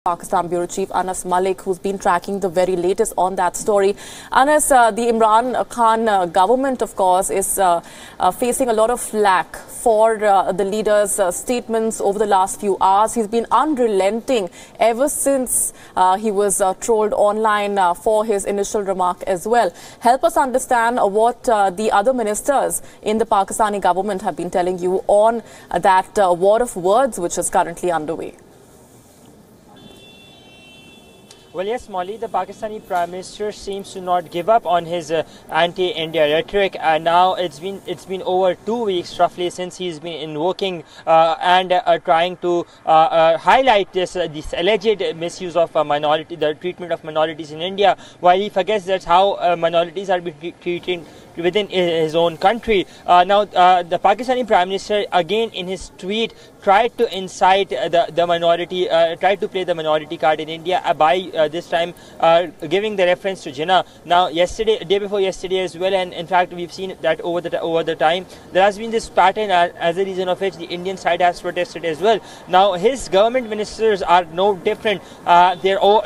Pakistan Bureau Chief Anas Malik, who's been tracking the very latest on that story. Anas, the Imran Khan government, of course, is facing a lot of flack for the leader's statements over the last few hours. He's been unrelenting ever since he was trolled online for his initial remark as well. Help us understand what the other ministers in the Pakistani government have been telling you on that war of words which is currently underway. Well, yes, Molly, the Pakistani Prime Minister seems to not give up on his anti-India rhetoric, and now it's been over 2 weeks roughly since he's been invoking and trying to highlight this alleged misuse of the treatment of minorities in India, while he forgets that's how minorities are being treated within his own country. Now, the Pakistani Prime Minister again in his tweet tried to incite the minority, tried to play the minority card in India by this time giving the reference to Jinnah. Now, day before yesterday as well, and in fact we've seen that over the time there has been this pattern as a reason of which the Indian side has protested as well. Now, his government ministers are no different. They're all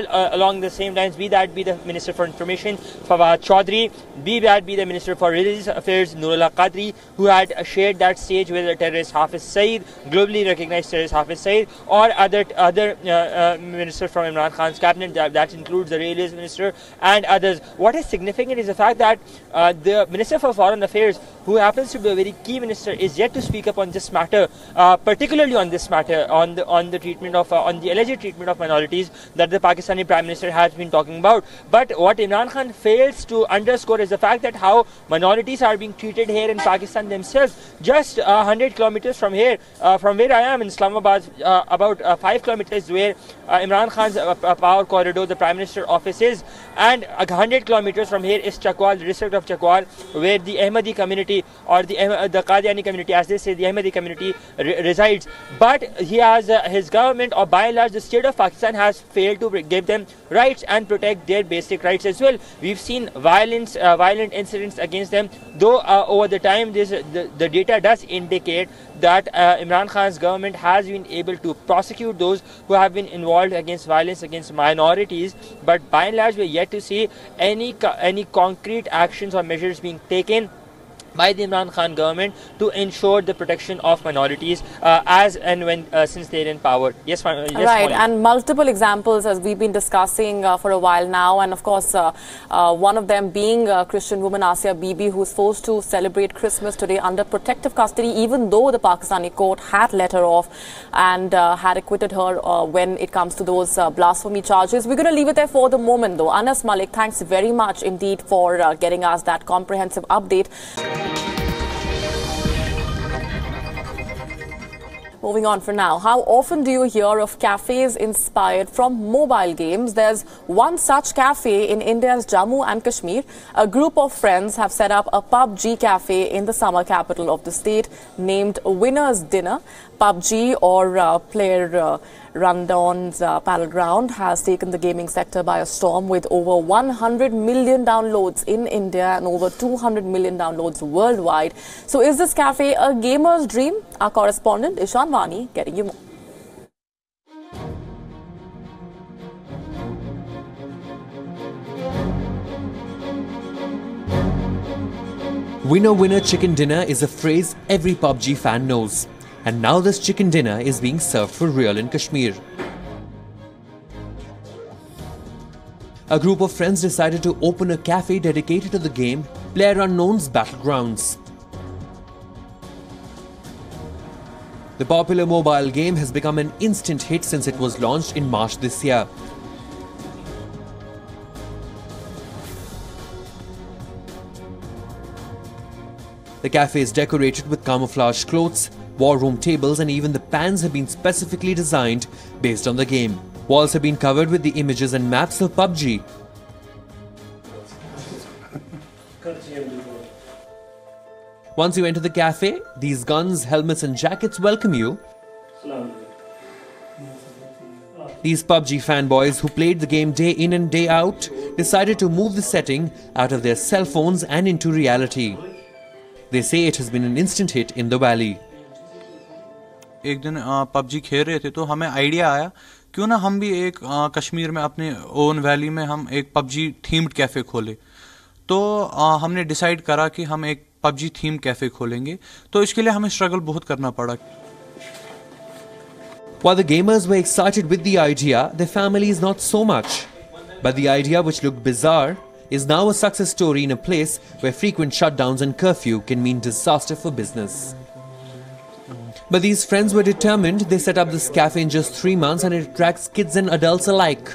along the same lines. Be that be the Minister for Information Fawad Chaudhry, be that be the Minister for Religious Affairs Nurullah Qadri, who had shared that stage with the terrorist Hafiz Saeed, globally recognized terrorist Hafiz Saeed, or other ministers from Imran Khan's cabinet, that includes the Railways Minister and others. What is significant is the fact that the Minister for Foreign Affairs, who happens to be a very key minister, is yet to speak up on this matter, particularly on this matter, on the alleged treatment of minorities that the Pakistani Prime Minister has been talking about. But what Imran Khan fails to underscore is the fact that how minorities are being treated here in Pakistan themselves. Just 100 kilometers from here, from where I am in Islamabad, about 5 kilometers where Imran Khan's power corridor, the Prime Minister office is, and 100 kilometers from here is Chakwal, the district of Chakwal, where the Ahmadi community, or the Qadiani community, as they say, the Ahmadi community resides. But he has his government, or by and large the state of Pakistan, has failed to give them rights and protect their basic rights as well. We've seen violent incidents against them, though over the time the data does indicate that Imran Khan's government has been able to prosecute those who have been involved against violence against minorities. But by and large, we're yet to see any concrete actions or measures being taken by the Imran Khan government to ensure the protection of minorities as and when since they're in power. Yes, right, Molly. And multiple examples as we've been discussing for a while now, and of course one of them being Christian woman Asia Bibi, who's forced to celebrate Christmas today under protective custody, even though the Pakistani court had let her off and had acquitted her when it comes to those blasphemy charges. We're going to leave it there for the moment though. Anas Malik, thanks very much indeed for getting us that comprehensive update. Moving on for now, how often do you hear of cafes inspired from mobile games? There's one such cafe in India's Jammu and Kashmir. A group of friends have set up a Babji Cafe in the summer capital of the state named Winner's Dinner. Babji, or player Rundown's battleground, has taken the gaming sector by a storm with over 100 million downloads in India and over 200 million downloads worldwide. So is this cafe a gamer's dream? Our correspondent Ishan Vani getting you more. Winner winner chicken dinner is a phrase every PUBG fan knows. And now this chicken dinner is being served for real in Kashmir. A group of friends decided to open a cafe dedicated to the game PlayerUnknown's Battlegrounds. The popular mobile game has become an instant hit since it was launched in March this year. The cafe is decorated with camouflage clothes, war room tables, and even the pans have been specifically designed based on the game. Walls have been covered with the images and maps of PUBG. Once you enter the cafe, these guns, helmets and jackets welcome you. These PUBG fanboys who played the game day in and day out decided to move the setting out of their cell phones and into reality. They say it has been an instant hit in the valley. एक दिन PUBG खेल रहे थे तो हमें idea आया क्यों ना हम भी एक कश्मीर में अपने ओन वैली में हम एक पबजी थीम्ड कैफ़े खोलें। तो हमने डिसाइड करा कि हम एक पबजी थीम कैफ़े खोलेंगे, तो इसके लिए हमें स्ट्रगल बहुत करना पड़ा। While the gamers were excited with the idea, their families not so much. But the idea, which looked bizarre, is now a success story in a place where frequent shutdowns and curfew can mean disaster for business. But these friends were determined. They set up this cafe in just 3 months and it attracts kids and adults alike.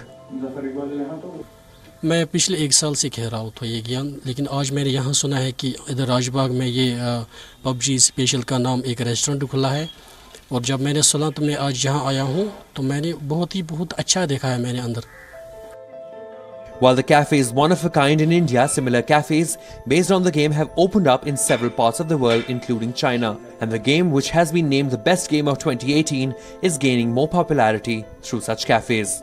मैं पिछले 1 साल से खेल रहा हूँ तो ये game, लेकिन आज मैंने यहाँ सुना है कि इधर राजबाग में ये पबजी स्पेशल का नाम एक रेस्टोरेंट खुला है, और जब मैंने सुना तो मैं आज यहाँ आया हूँ तो मैंने बहुत अच्छा देखा है मैंने अंदर। While the cafe is one of a kind in India, similar cafes based on the game have opened up in several parts of the world, including China. And the game, which has been named the best game of 2018, is gaining more popularity through such cafes.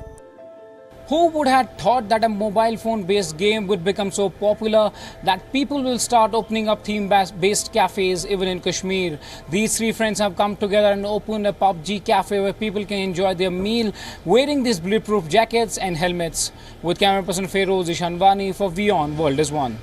Who would have thought that a mobile phone based game would become so popular that people will start opening up theme based cafes even in Kashmir? These 3 friends have come together and opened a PUBG cafe where people can enjoy their meal wearing these bulletproof jackets and helmets. With camera person Feroz Ishanwani for WION World is One.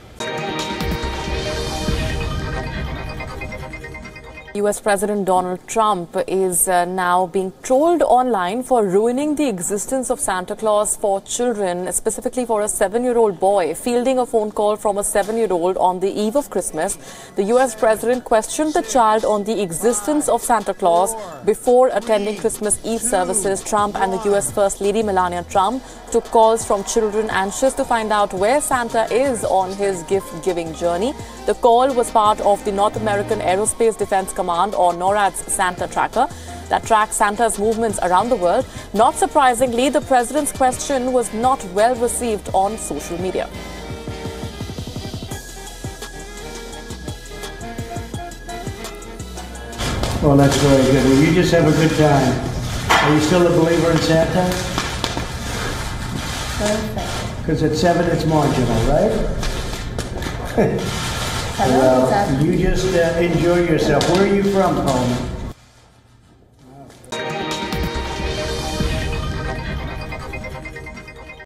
US President Donald Trump is now being trolled online for ruining the existence of Santa Claus for children, specifically for a 7-year-old boy. Fielding a phone call from a 7-year-old on the eve of Christmas, the US President questioned the child on the existence of Santa Claus before attending Christmas Eve services. Trump and the US First Lady Melania Trump took calls from children anxious to find out where Santa is on his gift-giving journey. The call was part of the North American Aerospace Defense Command, or NORAD's Santa Tracker, that tracks Santa's movements around the world. Not surprisingly, the president's question was not well received on social media. Well, that's very good. Well, you just have a good time. Are you still a believer in Santa? Because at 7 it's marginal, right? Well, you just enjoy yourself. Where are you from, Coleman?